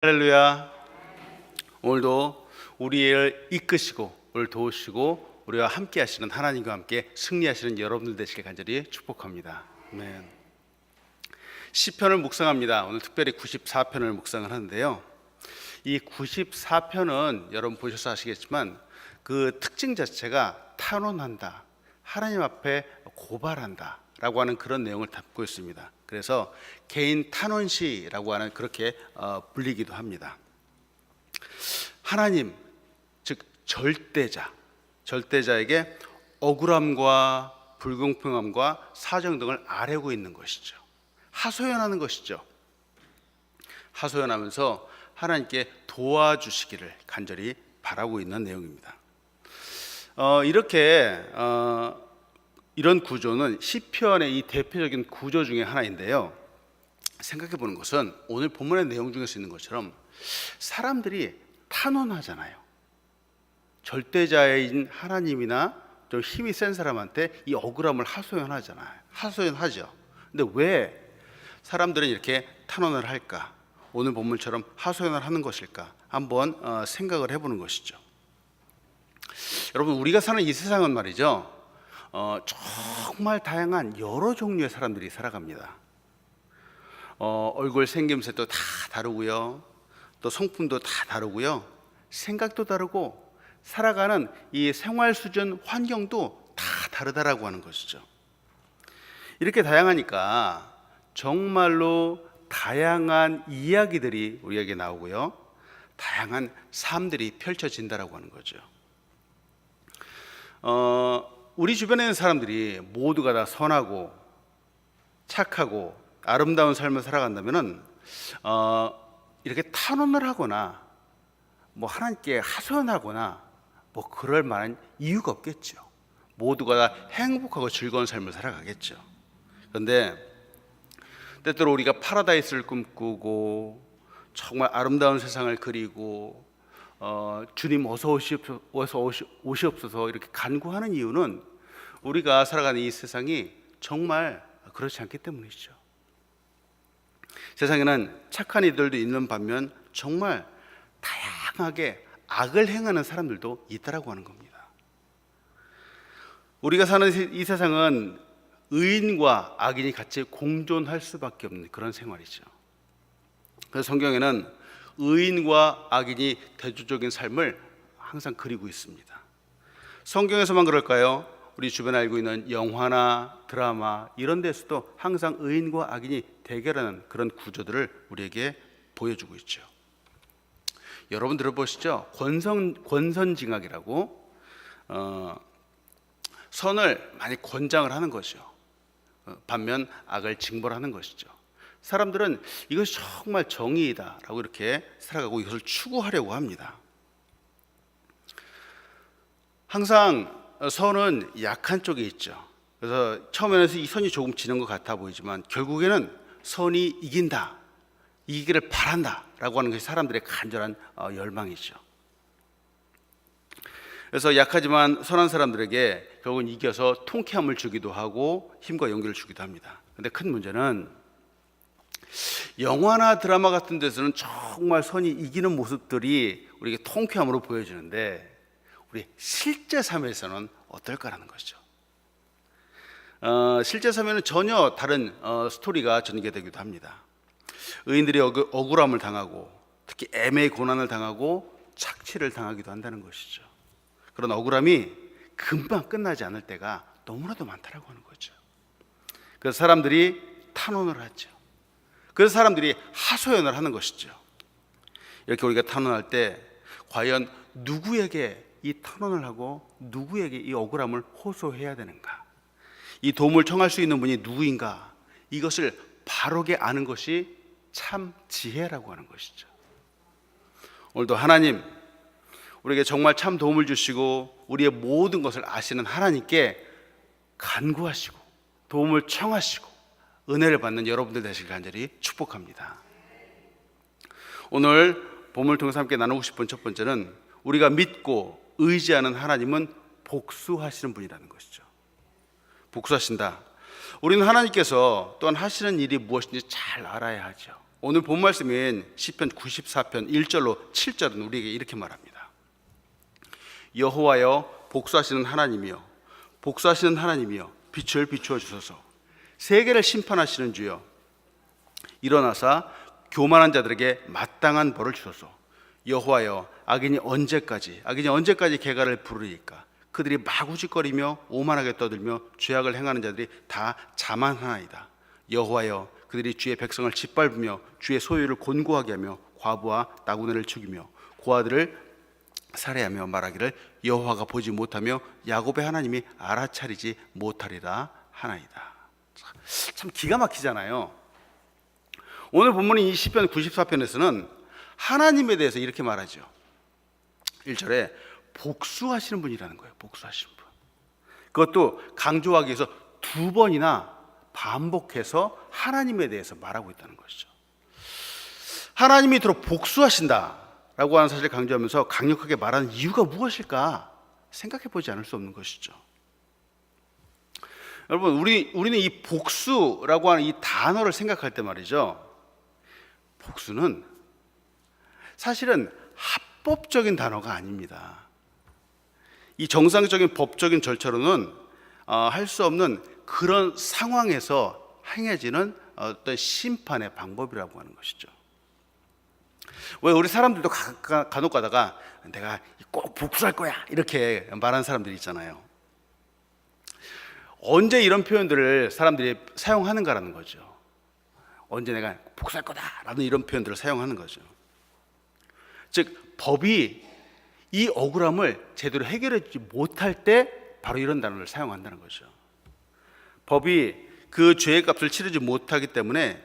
할렐루야. 오늘도 우리를 이끄시고 오늘 도우시고 우리와 함께 하시는 하나님과 함께 승리하시는 여러분들 되시길 간절히 축복합니다. 아멘. 시편을 묵상합니다. 오늘 특별히 94편을 묵상을 하는데요. 이 94편은 여러분 보셔서 아시겠지만 그 특징 자체가 탄원한다, 하나님 앞에 고발한다 라고 하는 그런 내용을 담고 있습니다. 그래서 개인 탄원시라고 하는 그렇게 불리기도 합니다. 하나님, 즉 절대자에게 억울함과 불공평함과 사정 등을 아뢰고 있는 것이죠. 하소연하는 것이죠. 하소연하면서 하나님께 도와주시기를 간절히 바라고 있는 내용입니다. 이런 구조는 시편의 이 대표적인 구조 중에 하나인데요. 생각해 보는 것은 오늘 본문의 내용 중에서 있는 것처럼 사람들이 탄원하잖아요. 절대자인 하나님이나 좀 힘이 센 사람한테 이 억울함을 하소연하죠. 근데 왜 사람들은 이렇게 탄원을 할까? 오늘 본문처럼 하소연을 하는 것일까? 한번 생각을 해보는 것이죠. 여러분, 우리가 사는 이 세상은 말이죠, 정말 다양한 여러 종류의 사람들이 살아갑니다. 얼굴 생김새도 다 다르고요, 또 성품도 다 다르고요, 생각도 다르고 살아가는 이 생활 수준, 환경도 다 다르다라고 하는 것이죠. 이렇게 다양하니까 정말로 다양한 이야기들이 우리에게 나오고요, 다양한 삶들이 펼쳐진다라고 하는 거죠. 우리 주변에 있는 사람들이 모두가 다 선하고 착하고 아름다운 삶을 살아간다면은 이렇게 탄원을 하거나 하나님께 하소연하거나 그럴 만한 이유가 없겠죠. 모두가 다 행복하고 즐거운 삶을 살아가겠죠. 그런데 때때로 우리가 파라다이스를 꿈꾸고 정말 아름다운 세상을 그리고 주님 어서 오시옵소서 이렇게 간구하는 이유는 우리가 살아가는 이 세상이 정말 그렇지 않기 때문이죠. 세상에는 착한 이들도 있는 반면 정말 다양하게 악을 행하는 사람들도 있다라고 하는 겁니다. 우리가 사는 이 세상은 의인과 악인이 같이 공존할 수밖에 없는 그런 생활이죠. 그래서 성경에는 의인과 악인이 대조적인 삶을 항상 그리고 있습니다. 성경에서만 그럴까요? 우리 주변에 알고 있는 영화나 드라마 이런 데서도 항상 의인과 악인이 대결하는 그런 구조들을 우리에게 보여주고 있죠. 여러분 들어보시죠. 권선징악이라고 선을 많이 권장을 하는 거죠. 반면 악을 징벌하는 것이죠. 사람들은 이것이 정말 정의이다라고 이렇게 살아가고 이것을 추구하려고 합니다. 항상 선은 약한 쪽에 있죠. 그래서 처음에는 이 선이 조금 지는 것 같아 보이지만 결국에는 선이 이긴다, 이기기를 바란다라고 하는 것이 사람들의 간절한 열망이죠. 그래서 약하지만 선한 사람들에게 결국은 이겨서 통쾌함을 주기도 하고 힘과 용기를 주기도 합니다. 그런데 큰 문제는 영화나 드라마 같은 데서는 정말 선이 이기는 모습들이 우리에게 통쾌함으로 보여지는데 우리 실제 삶에서는 어떨까라는 것이죠. 실제 삶에는 전혀 다른 스토리가 전개되기도 합니다. 의인들이 억울함을 당하고 특히 애매의 고난을 당하고 착취를 당하기도 한다는 것이죠. 그런 억울함이 금방 끝나지 않을 때가 너무나도 많다라고 하는 거죠. 그래서 사람들이 탄원을 하죠. 그래서 사람들이 하소연을 하는 것이죠. 이렇게 우리가 탄원할 때 과연 누구에게 이 탄원을 하고 누구에게 이 억울함을 호소해야 되는가? 이 도움을 청할 수 있는 분이 누구인가? 이것을 바르게 아는 것이 참 지혜라고 하는 것이죠. 오늘도 하나님, 우리에게 정말 참 도움을 주시고 우리의 모든 것을 아시는 하나님께 간구하시고 도움을 청하시고 은혜를 받는 여러분들 되시길 간절히 축복합니다. 오늘 본문을 통해서 함께 나누고 싶은 첫 번째는 우리가 믿고 의지하는 하나님은 복수하시는 분이라는 것이죠. 복수하신다. 우리는 하나님께서 또한 하시는 일이 무엇인지 잘 알아야 하죠. 오늘 본 말씀인 시편 94편 1절로 7절은 우리에게 이렇게 말합니다. 여호와여 복수하시는 하나님이여, 복수하시는 하나님이여, 빛을 비추어 주소서. 세계를 심판하시는 주여, 일어나사 교만한 자들에게 마땅한 벌을 주소서. 여호와여 악인이 언제까지 개가를 부르리까? 그들이 마구짓거리며 오만하게 떠들며 죄악을 행하는 자들이 다 자만하나이다. 여호와여 그들이 주의 백성을 짓밟으며 주의 소유를 곤고하게 하며 과부와 나그네를 죽이며 고아들을 살해하며 말하기를 여호와가 보지 못하며 야곱의 하나님이 알아차리지 못하리라 하나이다. 참 기가 막히잖아요. 오늘 본문인 이 시편 94편에서는 하나님에 대해서 이렇게 말하죠. 1절에 복수하시는 분이라는 거예요. 복수하시는 분. 그것도 강조하기 위해서 두 번이나 반복해서 하나님에 대해서 말하고 있다는 것이죠. 하나님이 이토록 복수하신다라고 하는 사실을 강조하면서 강력하게 말하는 이유가 무엇일까 생각해 보지 않을 수 없는 것이죠. 여러분, 우리는 이 복수라고 하는 이 단어를 생각할 때 말이죠, 복수는 사실은 합법적인 단어가 아닙니다. 이 정상적인 법적인 절차로는 할 수 없는 그런 상황에서 행해지는 어떤 심판의 방법이라고 하는 것이죠. 왜 우리 사람들도 간혹 가다가 내가 꼭 복수할 거야 이렇게 말하는 사람들이 있잖아요. 언제 이런 표현들을 사람들이 사용하는가라는 거죠. 언제 내가 복수할 거다라는 이런 표현들을 사용하는 거죠. 즉 법이 이 억울함을 제대로 해결하지 못할 때 바로 이런 단어를 사용한다는 거죠. 법이 그 죄의 값을 치르지 못하기 때문에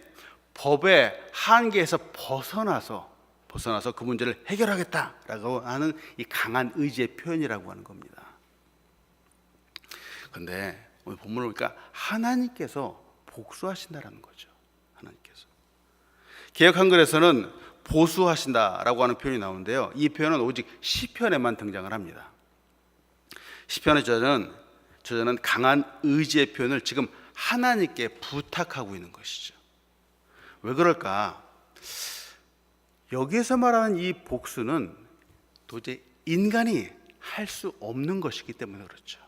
법의 한계에서 벗어나서 그 문제를 해결하겠다라고 하는 이 강한 의지의 표현이라고 하는 겁니다. 그런데 오늘 본문을 보니까 하나님께서 복수하신다라는 거죠. 하나님께서. 개역 한글에서는 보수하신다라고 하는 표현이 나오는데요, 이 표현은 오직 시편에만 등장을 합니다. 시편의 저자는 강한 의지의 표현을 지금 하나님께 부탁하고 있는 것이죠. 왜 그럴까? 여기에서 말하는 이 복수는 도저히 인간이 할 수 없는 것이기 때문에 그렇죠.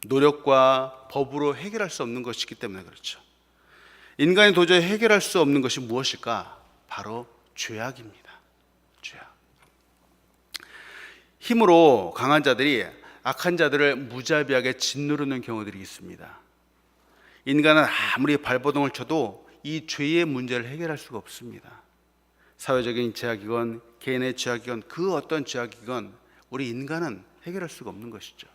노력과 법으로 해결할 수 없는 것이기 때문에 그렇죠. 인간이 도저히 해결할 수 없는 것이 무엇일까? 바로 죄악입니다. 죄악. 힘으로 강한 자들이 악한 자들을 무자비하게 짓누르는 경우들이 있습니다. 인간은 아무리 발버둥을 쳐도 이 죄의 문제를 해결할 수가 없습니다. 사회적인 죄악이건 개인의 죄악이건 그 어떤 죄악이건 우리 인간은 해결할 수가 없는 것이죠.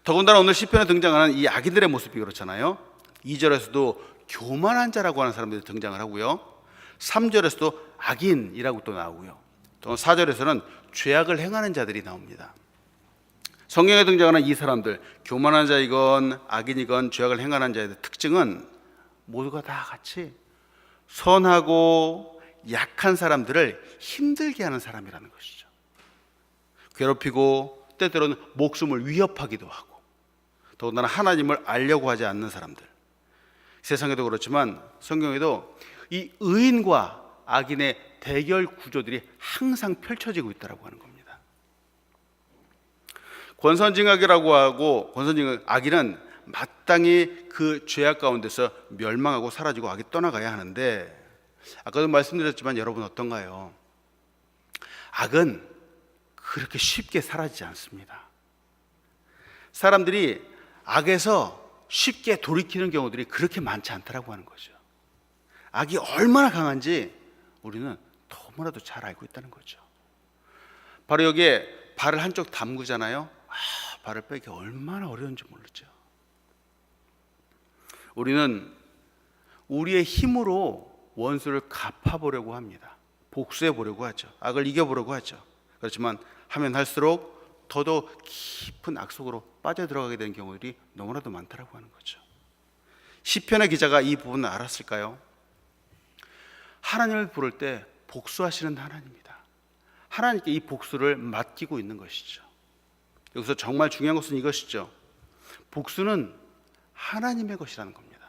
더군다나 오늘 시편에 등장하는 이 악인들의 모습이 그렇잖아요. 2절에서도 교만한 자라고 하는 사람들이 등장을 하고요, 3절에서도 악인이라고 또 나오고요, 또 4절에서는 죄악을 행하는 자들이 나옵니다. 성경에 등장하는 이 사람들, 교만한 자이건 악인이건 죄악을 행하는 자의 특징은 모두가 다 같이 선하고 약한 사람들을 힘들게 하는 사람이라는 것이죠. 괴롭히고 때때로는 목숨을 위협하기도 하고, 더군다나 하나님을 알려고 하지 않는 사람들. 세상에도 그렇지만 성경에도 이 의인과 악인의 대결 구조들이 항상 펼쳐지고 있다고 하는 겁니다. 권선징악이라고 하고, 권선징악, 악인은 마땅히 그 죄악 가운데서 멸망하고 사라지고 악이 떠나가야 하는데, 아까도 말씀드렸지만 여러분 어떤가요? 악은 그렇게 쉽게 사라지지 않습니다. 사람들이 악에서 쉽게 돌이키는 경우들이 그렇게 많지 않다라고 하는 거죠. 악이 얼마나 강한지 우리는 너무나도 잘 알고 있다는 거죠. 바로 여기에 발을 한쪽 담그잖아요. 발을 빼기 얼마나 어려운지 모르죠. 우리는 우리의 힘으로 원수를 갚아보려고 합니다. 복수해보려고 하죠. 악을 이겨보려고 하죠. 그렇지만 하면 할수록 더더욱 깊은 악 속으로 빠져들어가게 되는 경우들이 너무나도 많다라고 하는 거죠. 시편의 기자가 이 부분을 알았을까요? 하나님을 부를 때 복수하시는 하나님입니다. 하나님께 이 복수를 맡기고 있는 것이죠. 여기서 정말 중요한 것은 이것이죠. 복수는 하나님의 것이라는 겁니다.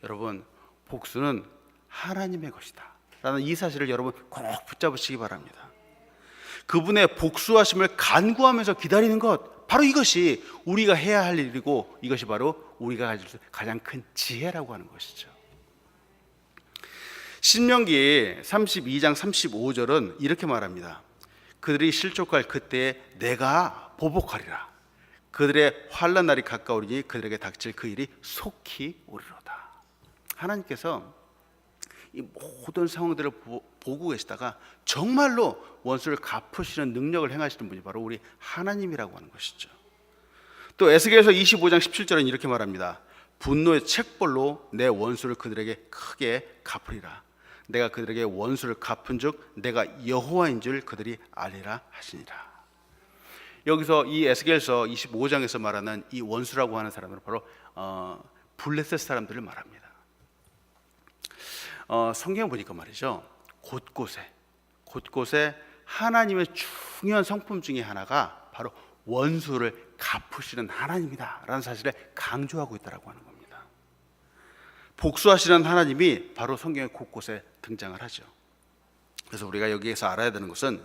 여러분, 복수는 하나님의 것이다 라는 이 사실을 여러분 꼭 붙잡으시기 바랍니다. 그분의 복수하심을 간구하면서 기다리는 것, 바로 이것이 우리가 해야 할 일이고 이것이 바로 우리가 가질 수 가장 큰 지혜라고 하는 것이죠. 신명기 32장 35절은 이렇게 말합니다. 그들이 실족할 그때에 내가 보복하리라. 그들의 환난 날이 가까우리니 그들에게 닥칠 그 일이 속히 오리로다. 하나님께서 이 모든 상황들을 보고 계시다가 정말로 원수를 갚으시는 능력을 행하시는 분이 바로 우리 하나님이라고 하는 것이죠. 또 에스겔서 25장 17절은 이렇게 말합니다. 분노의 책벌로 내 원수를 그들에게 크게 갚으리라. 내가 그들에게 원수를 갚은즉 내가 여호와인 줄 그들이 알리라 하시니라. 여기서 이 에스겔서 25장에서 말하는 이 원수라고 하는 사람들은 바로 블레셋 사람들을 말합니다. 성경에 보니까 말이죠, 곳곳에 하나님의 중요한 성품 중에 하나가 바로 원수를 갚으시는 하나님이다 라는 사실을 강조하고 있다고 하는 겁니다. 복수하시는 하나님이 바로 성경의 곳곳에 등장을 하죠. 그래서 우리가 여기에서 알아야 되는 것은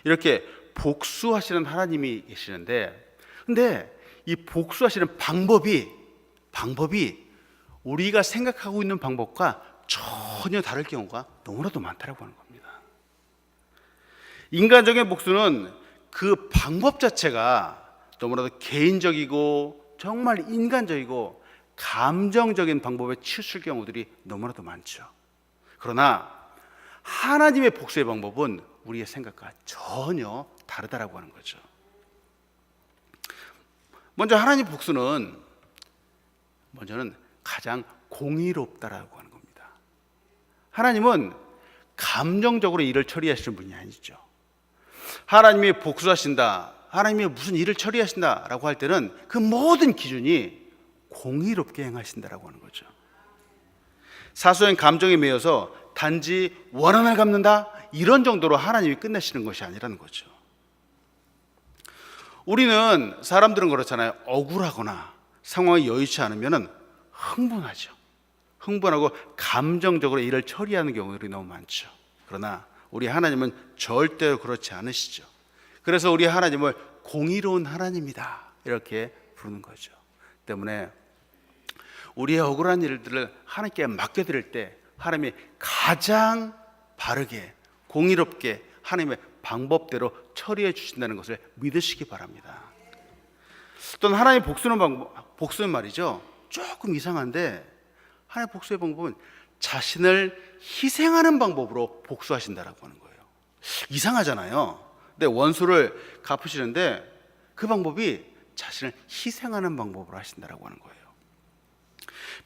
이렇게 복수하시는 하나님이 계시는데, 근데 이 복수하시는 방법이 우리가 생각하고 있는 방법과 전혀 다를 경우가 너무나도 많다고 하는 겁니다. 인간적인 복수는 그 방법 자체가 너무나도 개인적이고 정말 인간적이고 감정적인 방법에 치우칠 경우들이 너무나도 많죠. 그러나 하나님의 복수의 방법은 우리의 생각과 전혀 다르다라고 하는 거죠. 먼저 하나님 복수는 가장 공의롭다라고 하는 겁니다. 하나님은 감정적으로 일을 처리하시는 분이 아니죠. 하나님이 복수하신다, 하나님이 무슨 일을 처리하신다라고 할 때는 그 모든 기준이 공의롭게 행하신다라고 하는 거죠. 사소한 감정에 매여서 단지 원한을 갚는다 이런 정도로 하나님이 끝내시는 것이 아니라는 거죠. 우리는 사람들은 그렇잖아요. 억울하거나 상황이 여의치 않으면 흥분하고 감정적으로 일을 처리하는 경우들이 너무 많죠. 그러나 우리 하나님은 절대로 그렇지 않으시죠. 그래서 우리 하나님을 공의로운 하나님이다 이렇게 부르는 거죠. 때문에 우리의 억울한 일들을 하나님께 맡겨드릴 때 하나님이 가장 바르게 공의롭게 하나님의 방법대로 처리해 주신다는 것을 믿으시기 바랍니다. 또는 하나님의 복수는 말이죠, 조금 이상한데 하나님의 복수의 방법은 자신을 희생하는 방법으로 복수하신다라고 하는 거예요. 이상하잖아요. 근데 원수를 갚으시는데 그 방법이 자신을 희생하는 방법으로 하신다라고 하는 거예요.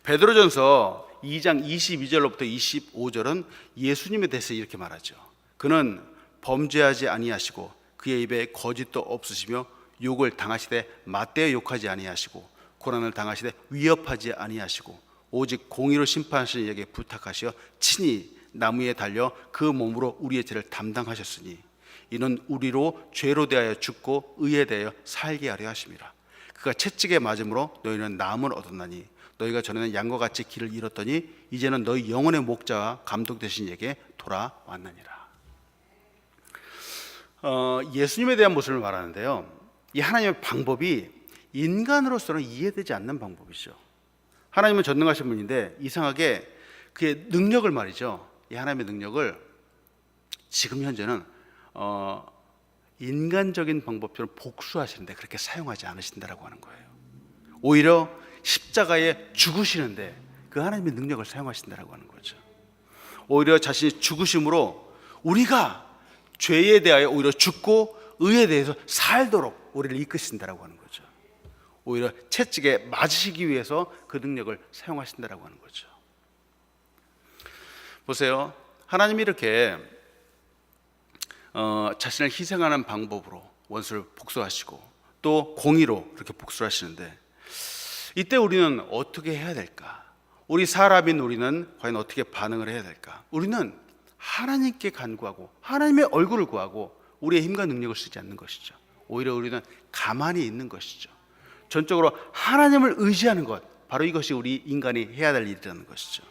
베드로전서 2장 22절로부터 25절은 예수님에 대해서 이렇게 말하죠. 그는 범죄하지 아니하시고 그의 입에 거짓도 없으시며 욕을 당하시되 맞대어 욕하지 아니하시고 고난을 당하시되 위협하지 아니하시고 오직 공의로 심판하시는 이에게 부탁하시어 친히 나무에 달려 그 몸으로 우리의 죄를 담당하셨으니 이는 우리로 죄로 대하여 죽고 의에 대하여 살게 하려 하심이라. 그가 채찍에 맞음으로 너희는 나음을 얻었나니 너희가 전에는 양과 같이 길을 잃었더니 이제는 너희 영혼의 목자와 감독 되신 이에게 돌아왔느니라. 예수님에 대한 모습을 말하는데요, 이 하나님의 방법이 인간으로서는 이해되지 않는 방법이죠. 하나님은 전능하신 분인데 이상하게 그의 능력을 말이죠, 이 하나님의 능력을 지금 현재는 인간적인 방법처럼 복수하시는데 그렇게 사용하지 않으신다라고 하는 거예요. 오히려 십자가에 죽으시는데 그 하나님의 능력을 사용하신다라고 하는 거죠. 오히려 자신이 죽으심으로 우리가 죄에 대하여 오히려 죽고 의에 대해서 살도록 우리를 이끄신다라고 하는 거죠. 오히려 채찍에 맞으시기 위해서 그 능력을 사용하신다라고 하는 거죠. 보세요. 하나님이 이렇게 자신을 희생하는 방법으로 원수를 복수하시고 또 공의로 그렇게 복수를 하시는데 이때 우리는 어떻게 해야 될까? 우리 사람인 우리는 과연 어떻게 반응을 해야 될까? 우리는 하나님께 간구하고 하나님의 얼굴을 구하고 우리의 힘과 능력을 쓰지 않는 것이죠. 오히려 우리는 가만히 있는 것이죠. 전적으로 하나님을 의지하는 것, 바로 이것이 우리 인간이 해야 될 일이라는 것이죠.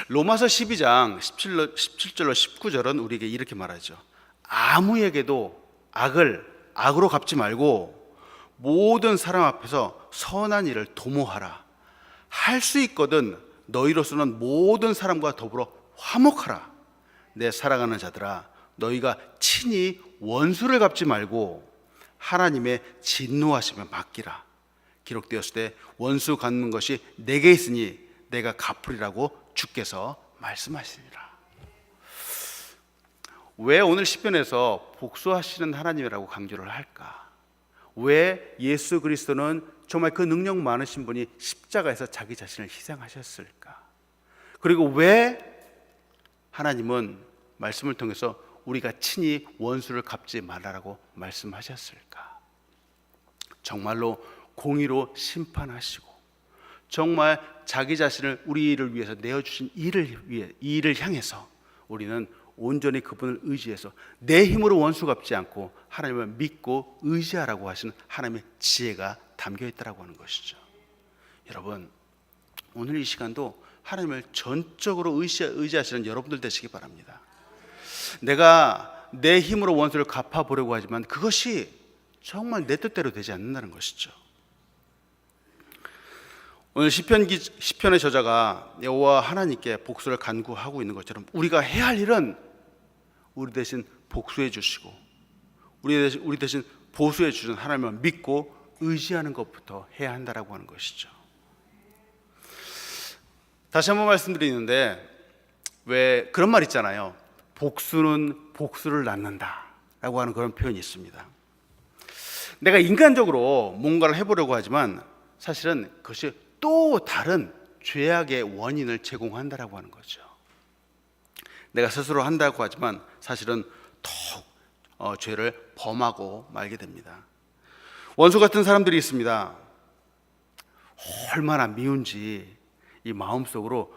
로마서 12장 17절로 19절은 우리에게 이렇게 말하죠. 아무에게도 악을 악으로 갚지 말고 모든 사람 앞에서 선한 일을 도모하라. 할 수 있거든 너희로서는 모든 사람과 더불어 화목하라. 내 사랑하는 자들아, 너희가 친히 원수를 갚지 말고 하나님의 진노하심에 맡기라. 기록되었을 때 원수 갚는 것이 내게 있으니 내가 갚으리라고 주께서 말씀하시니라. 왜 오늘 시편에서 복수하시는 하나님이라고 강조를 할까? 왜 예수 그리스도는 정말 그 능력 많으신 분이 십자가에서 자기 자신을 희생하셨을까? 그리고 왜 하나님은 말씀을 통해서 우리가 친히 원수를 갚지 말라라고 말씀하셨을까? 정말로 공의로 심판하시고 정말 자기 자신을 우리를 위해서 내어주신 이 일을 향해서 우리는 온전히 그분을 의지해서 내 힘으로 원수 갚지 않고 하나님을 믿고 의지하라고 하시는 하나님의 지혜가 담겨 있다라고 하는 것이죠. 여러분, 오늘 이 시간도 하나님을 전적으로 의지하시는 여러분들 되시기 바랍니다. 내가 내 힘으로 원수를 갚아보려고 하지만 그것이 정말 내 뜻대로 되지 않는다는 것이죠. 오늘 시편의 저자가 여호와 하나님께 복수를 간구하고 있는 것처럼 우리가 해야 할 일은 우리 대신 복수해 주시고 우리 대신 보수해 주신 하나님을 믿고 의지하는 것부터 해야 한다라고 하는 것이죠. 다시 한번 말씀드리는데 왜 그런 말 있잖아요. 복수는 복수를 낳는다라고 하는 그런 표현이 있습니다. 내가 인간적으로 뭔가를 해보려고 하지만 사실은 그것이 또 다른 죄악의 원인을 제공한다라고 하는 거죠. 내가 스스로 한다고 하지만 사실은 더욱 죄를 범하고 말게 됩니다. 원수 같은 사람들이 있습니다. 얼마나 미운지 이 마음속으로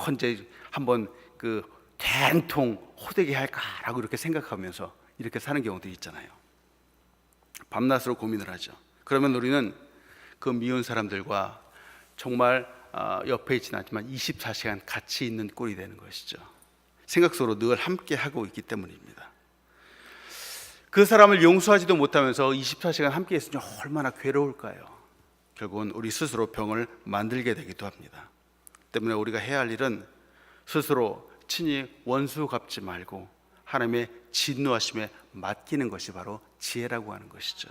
언제 한번 그 된통 호되게 할까라고 이렇게 생각하면서 이렇게 사는 경우도 있잖아요. 밤낮으로 고민을 하죠. 그러면 우리는 그 미운 사람들과 정말 옆에 있지는 않지만 24시간 같이 있는 꼴이 되는 것이죠. 생각 속으로 늘 함께 하고 있기 때문입니다. 그 사람을 용서하지도 못하면서 24시간 함께 있으니 얼마나 괴로울까요? 결국은 우리 스스로 병을 만들게 되기도 합니다. 때문에 우리가 해야 할 일은 스스로 친히 원수 갚지 말고 하나님의 진노하심에 맡기는 것이 바로 지혜라고 하는 것이죠.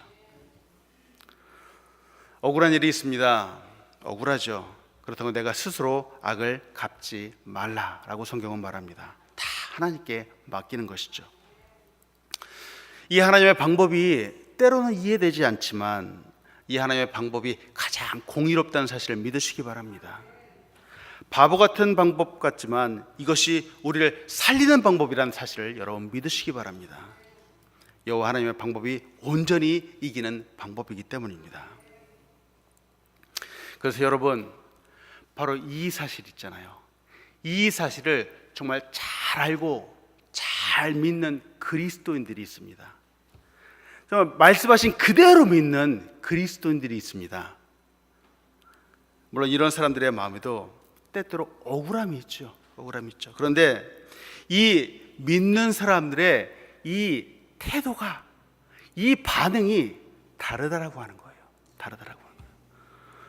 억울한 일이 있습니다. 억울하죠. 그렇다고 내가 스스로 악을 갚지 말라라고 성경은 말합니다. 다 하나님께 맡기는 것이죠. 이 하나님의 방법이 때로는 이해되지 않지만 이 하나님의 방법이 가장 공의롭다는 사실을 믿으시기 바랍니다. 바보 같은 방법 같지만 이것이 우리를 살리는 방법이라는 사실을 여러분 믿으시기 바랍니다. 여호와 하나님의 방법이 온전히 이기는 방법이기 때문입니다. 그래서 여러분, 바로 이 사실 있잖아요. 이 사실을 정말 잘 알고 잘 믿는 그리스도인들이 있습니다. 정말 말씀하신 그대로 믿는 그리스도인들이 있습니다. 물론 이런 사람들의 마음에도 때때로 억울함이 있죠. 억울함이 있죠. 그런데 이 믿는 사람들의 이 태도가, 이 반응이 다르다라고 하는 거예요. 다르다라고 하는 거예요.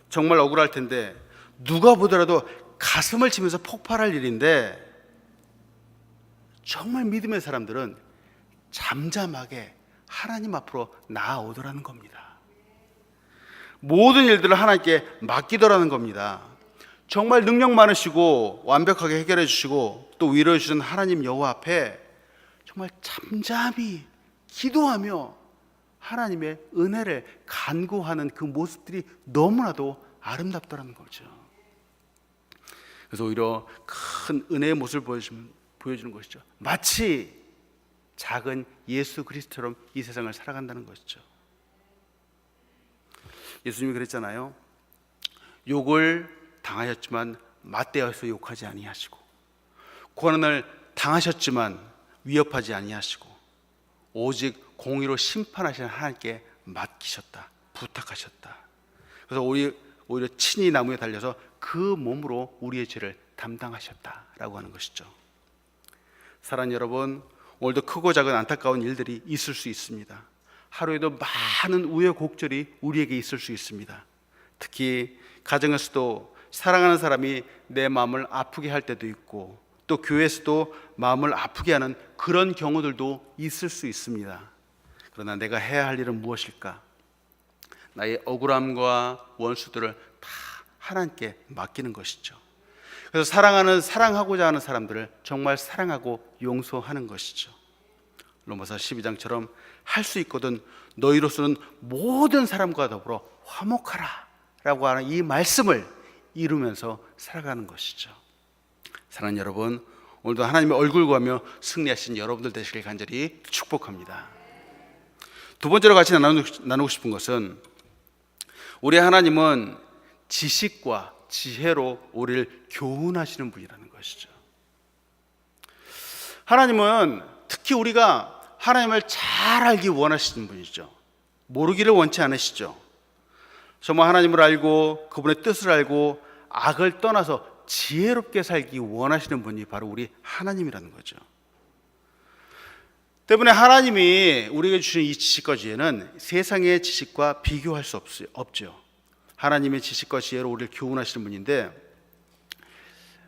정말 억울할 텐데 누가 보더라도 가슴을 치면서 폭발할 일인데 정말 믿음의 사람들은 잠잠하게 하나님 앞으로 나아오더라는 겁니다. 모든 일들을 하나님께 맡기더라는 겁니다. 정말 능력 많으시고 완벽하게 해결해 주시고 또 위로해 주시는 하나님 여호와 앞에 정말 잠잠히 기도하며 하나님의 은혜를 간구하는 그 모습들이 너무나도 아름답더라는 거죠. 그래서 오히려 큰 은혜의 모습을 보여주는 것이죠. 마치 작은 예수 그리스도처럼 이 세상을 살아간다는 것이죠. 예수님이 그랬잖아요. 욕을 당하셨지만 맞대어서 욕하지 아니하시고 고난을 당하셨지만 위협하지 아니하시고 오직 공의로 심판하시는 하나님께 맡기셨다, 부탁하셨다. 그래서 오히려 친히 나무에 달려서 그 몸으로 우리의 죄를 담당하셨다라고 하는 것이죠. 사랑하는 여러분, 오늘도 크고 작은 안타까운 일들이 있을 수 있습니다. 하루에도 많은 우여곡절이 우리에게 있을 수 있습니다. 특히 가정에서도 사랑하는 사람이 내 마음을 아프게 할 때도 있고, 또 교회에서도 마음을 아프게 하는 그런 경우들도 있을 수 있습니다. 그러나 내가 해야 할 일은 무엇일까? 나의 억울함과 원수들을 다 하나님께 맡기는 것이죠. 그래서 사랑하고자 하는 사람들을 정말 사랑하고 용서하는 것이죠. 로마서 12장처럼 할 수 있거든 너희로서는 모든 사람과 더불어 화목하라 라고 하는 이 말씀을 이루면서 살아가는 것이죠. 사랑하는 여러분, 오늘도 하나님의 얼굴 구하며 승리하신 여러분들 되시길 간절히 축복합니다. 두 번째로 같이 나누고 싶은 것은, 우리 하나님은 지식과 지혜로 우리를 교훈하시는 분이라는 것이죠. 하나님은 특히 우리가 하나님을 잘 알기 원하시는 분이죠. 모르기를 원치 않으시죠. 정말 하나님을 알고 그분의 뜻을 알고 악을 떠나서 지혜롭게 살기 원하시는 분이 바로 우리 하나님이라는 거죠. 때문에 하나님이 우리에게 주신 이 지식과 지혜는 세상의 지식과 비교할 수 없죠. 하나님의 지식과 지혜로 우리를 교훈하시는 분인데,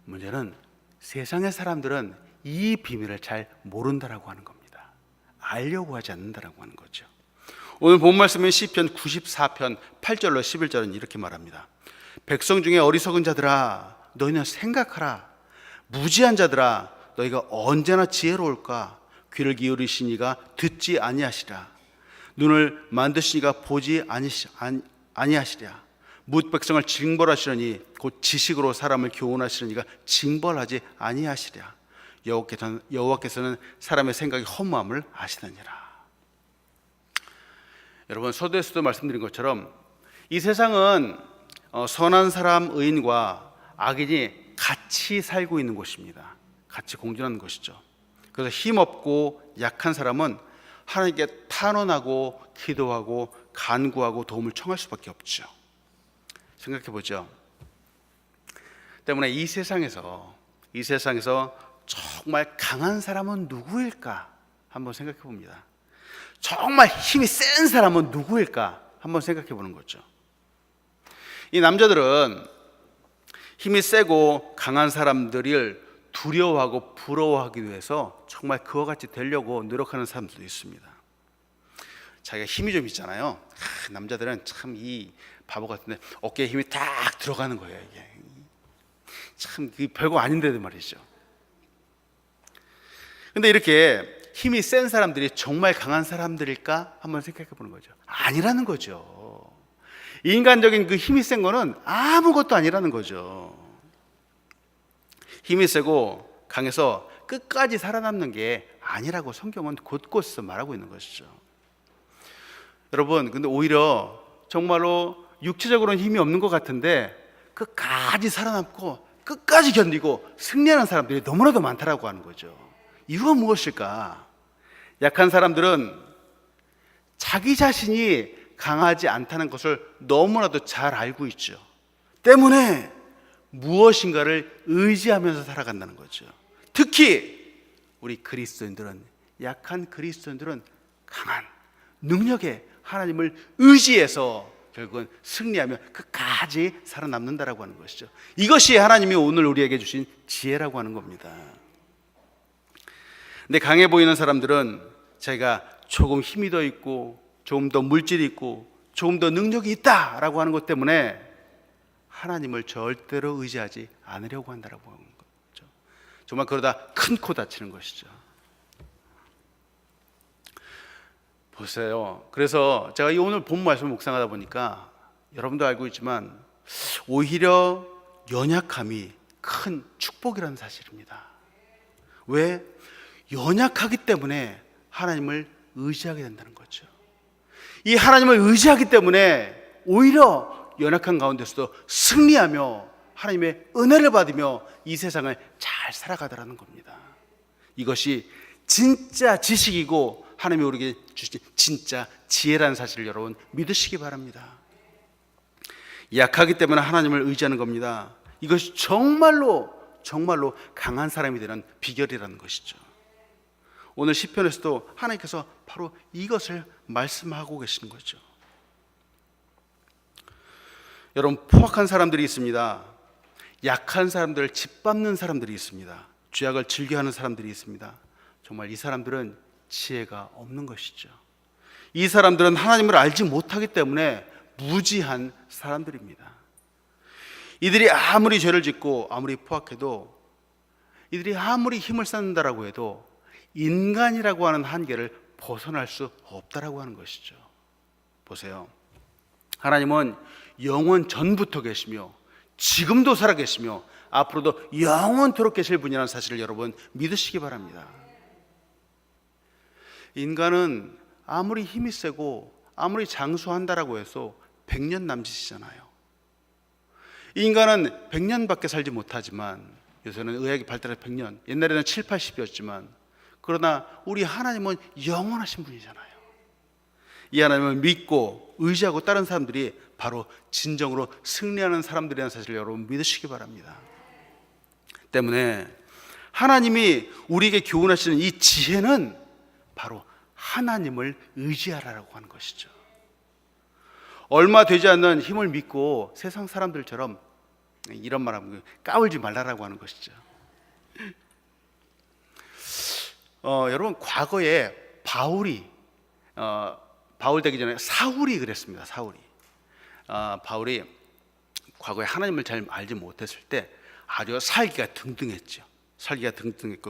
문제는 세상의 사람들은 이 비밀을 잘 모른다라고 하는 겁니다. 알려고 하지 않는다라고 하는 거죠. 오늘 본 말씀은 시편 94편 8절로 11절은 이렇게 말합니다. 백성 중에 어리석은 자들아, 너희는 생각하라. 무지한 자들아, 너희가 언제나 지혜로울까? 귀를 기울이신 이가 듣지 아니하시랴. 눈을 만드신 이가 보지 아니하시랴. 뭇 백성을 징벌하시려니 곧 지식으로 사람을 교훈하시는 이가 징벌하지 아니하시랴. 여호와께서는 사람의 생각이 허무함을 아시느니라. 여러분, 서두에서도 말씀드린 것처럼 이 세상은 선한 사람 의인과 악인이 같이 살고 있는 곳입니다. 같이 공존하는 것이죠. 그래서 힘없고 약한 사람은 하나님께 탄원하고 기도하고 간구하고 도움을 청할 수밖에 없죠. 생각해 보죠. 때문에 이 세상에서 정말 강한 사람은 누구일까 한번 생각해 봅니다. 정말 힘이 센 사람은 누구일까 한번 생각해 보는 거죠. 이 남자들은 힘이 세고 강한 사람들을 두려워하고 부러워하기 위해서 정말 그와 같이 되려고 노력하는 사람들도 있습니다. 자기가 힘이 좀 있잖아요. 남자들은 참 이 바보 같은데 어깨에 힘이 딱 들어가는 거예요. 이게 참 별거 아닌데도 말이죠. 근데 이렇게 힘이 센 사람들이 정말 강한 사람들일까 한번 생각해 보는 거죠. 아니라는 거죠. 인간적인 그 힘이 센 거는 아무것도 아니라는 거죠. 힘이 세고 강해서 끝까지 살아남는 게 아니라고 성경은 곳곳에서 말하고 있는 것이죠. 여러분, 근데 오히려 정말로 육체적으로는 힘이 없는 것 같은데 끝까지 살아남고 끝까지 견디고 승리하는 사람들이 너무나도 많다라고 하는 거죠. 이유가 무엇일까? 약한 사람들은 자기 자신이 강하지 않다는 것을 너무나도 잘 알고 있죠. 때문에 무엇인가를 의지하면서 살아간다는 거죠. 특히 우리 그리스도인들은, 약한 그리스도인들은 강한 능력의 하나님을 의지해서 결국은 승리하며 끝까지 살아남는다라고 하는 것이죠. 이것이 하나님이 오늘 우리에게 주신 지혜라고 하는 겁니다. 근데 강해 보이는 사람들은 자기가 조금 힘이 더 있고 조금 더 물질이 있고 조금 더 능력이 있다라고 하는 것 때문에 하나님을 절대로 의지하지 않으려고 한다라고 하는 거죠. 정말 그러다 큰 코 다치는 것이죠. 보세요. 그래서 제가 오늘 본 말씀을 묵상하다 보니까 여러분도 알고 있지만 오히려 연약함이 큰 축복이라는 사실입니다. 왜? 연약하기 때문에 하나님을 의지하게 된다는 거죠. 이 하나님을 의지하기 때문에 오히려 연약한 가운데서도 승리하며 하나님의 은혜를 받으며 이 세상을 잘 살아가더라는 겁니다. 이것이 진짜 지식이고 하나님이 우리에게 주신 진짜 지혜라는 사실을 여러분 믿으시기 바랍니다. 약하기 때문에 하나님을 의지하는 겁니다. 이것이 정말로 정말로 강한 사람이 되는 비결이라는 것이죠. 오늘 시편에서도 하나님께서 바로 이것을 말씀하고 계시는 거죠. 여러분, 포악한 사람들이 있습니다. 약한 사람들을 짓밟는 사람들이 있습니다. 죄악을 즐겨하는 사람들이 있습니다. 정말 이 사람들은 지혜가 없는 것이죠. 이 사람들은 하나님을 알지 못하기 때문에 무지한 사람들입니다. 이들이 아무리 죄를 짓고 아무리 포악해도, 이들이 아무리 힘을 쌓는다라고 해도 인간이라고 하는 한계를 벗어날 수 없다라고 하는 것이죠. 보세요. 하나님은 영원 전부터 계시며 지금도 살아계시며 앞으로도 영원토록 계실 분이라는 사실을 여러분 믿으시기 바랍니다. 인간은 아무리 힘이 세고 아무리 장수한다라고 해서 100년 남짓이잖아요. 인간은 100년밖에 살지 못하지만, 요새는 의학이 발달해서 100년, 옛날에는 7, 80이었지만, 그러나 우리 하나님은 영원하신 분이잖아요. 이 하나님을 믿고 의지하고 따른 사람들이 바로 진정으로 승리하는 사람들이라는 사실을 여러분 믿으시기 바랍니다. 때문에 하나님이 우리에게 교훈하시는 이 지혜는 바로 하나님을 의지하라고 하는 것이죠. 얼마 되지 않는 힘을 믿고 세상 사람들처럼, 이런 말하면 까불지 말라라고 하는 것이죠. 여러분, 과거에 바울 되기 전에 사울이 그랬습니다. 바울이 과거에 하나님을 잘 알지 못했을 때 아주 살기가 등등했죠.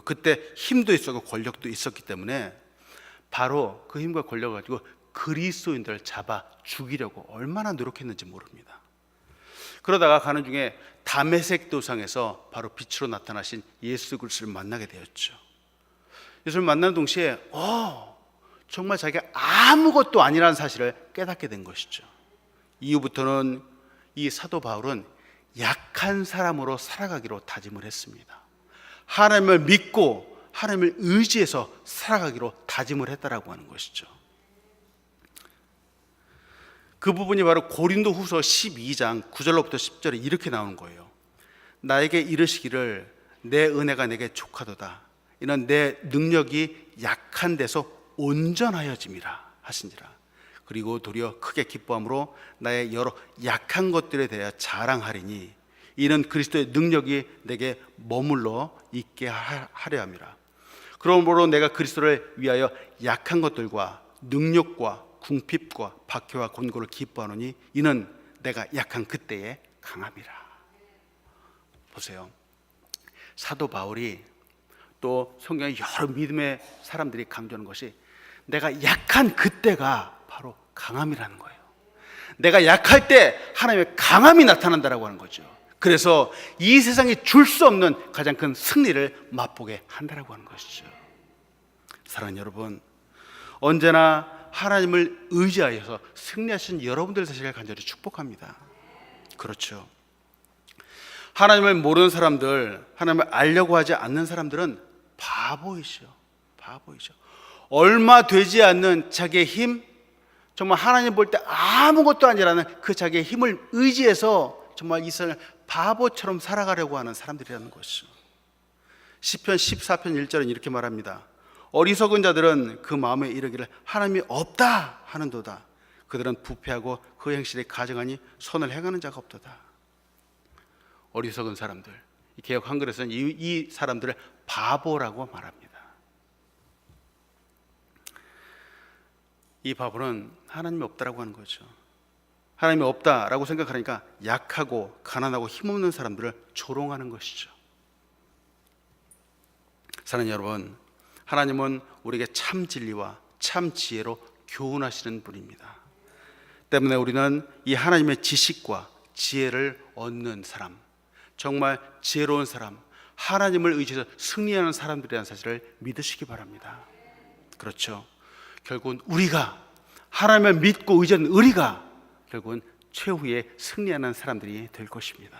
그때 힘도 있었고 권력도 있었기 때문에 바로 그 힘과 권력을 가지고 그리스도인들을 잡아 죽이려고 얼마나 노력했는지 모릅니다. 그러다가 가는 중에 다메섹 도상에서 바로 빛으로 나타나신 예수 그리스도를 만나게 되었죠. 예수를 만나는 동시에 정말 자기가 아무것도 아니라는 사실을 깨닫게 된 것이죠. 이후부터는 이 사도 바울은 약한 사람으로 살아가기로 다짐을 했습니다. 하나님을 믿고 하나님을 의지해서 살아가기로 다짐을 했다라고 하는 것이죠. 그 부분이 바로 고린도후서 12장 9절로부터 10절에 이렇게 나오는 거예요. 나에게 이르시기를 내 은혜가 내게 족하도다. 이는 내 능력이 약한 데서 온전하여짐이라 하신지라. 그리고 도리어 크게 기뻐함으로 나의 여러 약한 것들에 대하여 자랑하리니 이는 그리스도의 능력이 내게 머물러 있게 하려 함이라. 그러므로 내가 그리스도를 위하여 약한 것들과 능력과 궁핍과 박해와 곤고를 기뻐하노니 이는 내가 약한 그때에 강함이라. 보세요. 사도 바울이 또 성경의 여러 믿음의 사람들이 강조하는 것이 내가 약한 그때가 바로 강함이라는 거예요. 내가 약할 때 하나님의 강함이 나타난다라고 하는 거죠. 그래서 이 세상이 줄 수 없는 가장 큰 승리를 맛보게 한다라고 하는 것이죠. 사랑하는 여러분, 언제나 하나님을 의지하여서 승리하신 여러분들 사실을 간절히 축복합니다. 그렇죠. 하나님을 모르는 사람들, 하나님을 알려고 하지 않는 사람들은 바보이죠. 얼마 되지 않는 자기의 힘, 정말 하나님 볼 때 아무것도 아니라는 그 자기의 힘을 의지해서 정말 이 세상을 바보처럼 살아가려고 하는 사람들이라는 것이죠. 시편 14편 1절은 이렇게 말합니다. 어리석은 자들은 그 마음에 이르기를 하나님이 없다 하는도다. 그들은 부패하고 그 행실에 가증하니 선을 행하는 자가 없도다. 어리석은 사람들, 개역 한글에서는 이 사람들을 바보라고 말합니다. 이 바보는 하나님이 없다라고 하는 거죠. 하나님이 없다라고 생각하니까 약하고 가난하고 힘없는 사람들을 조롱하는 것이죠. 사랑하는 여러분, 하나님은 우리에게 참 진리와 참 지혜로 교훈하시는 분입니다. 때문에 우리는 이 하나님의 지식과 지혜를 얻는 사람, 정말 지혜로운 사람, 하나님을 의지해서 승리하는 사람들이라는 사실을 믿으시기 바랍니다. 그렇죠. 결국은 우리가 하나님을 믿고 의지하는 우리가 결국은 최후의 승리하는 사람들이 될 것입니다.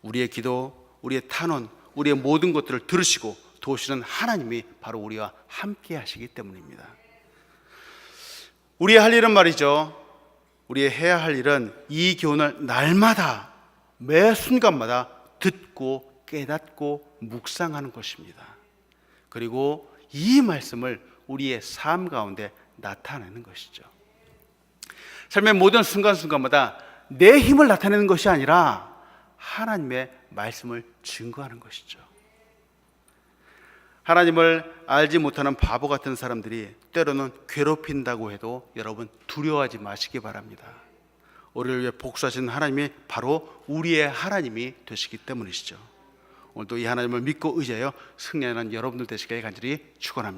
우리의 기도, 우리의 탄원, 우리의 모든 것들을 들으시고 도우시는 하나님이 바로 우리와 함께 하시기 때문입니다. 우리의 할 일은 말이죠, 우리의 해야 할 일은 이 교훈을 날마다 매 순간마다 듣고 깨닫고 묵상하는 것입니다. 그리고 이 말씀을 우리의 삶 가운데 나타내는 것이죠. 삶의 모든 순간순간마다 내 힘을 나타내는 것이 아니라 하나님의 말씀을 증거하는 것이죠. 하나님을 알지 못하는 바보 같은 사람들이 때로는 괴롭힌다고 해도 여러분 두려워하지 마시기 바랍니다. 우리를 위해 복수하신 하나님이 바로 우리의 하나님이 되시기 때문이시죠. 오늘도 이 하나님을 믿고 의지하여 승리하는 여러분들 되시길 간절히 축원합니다.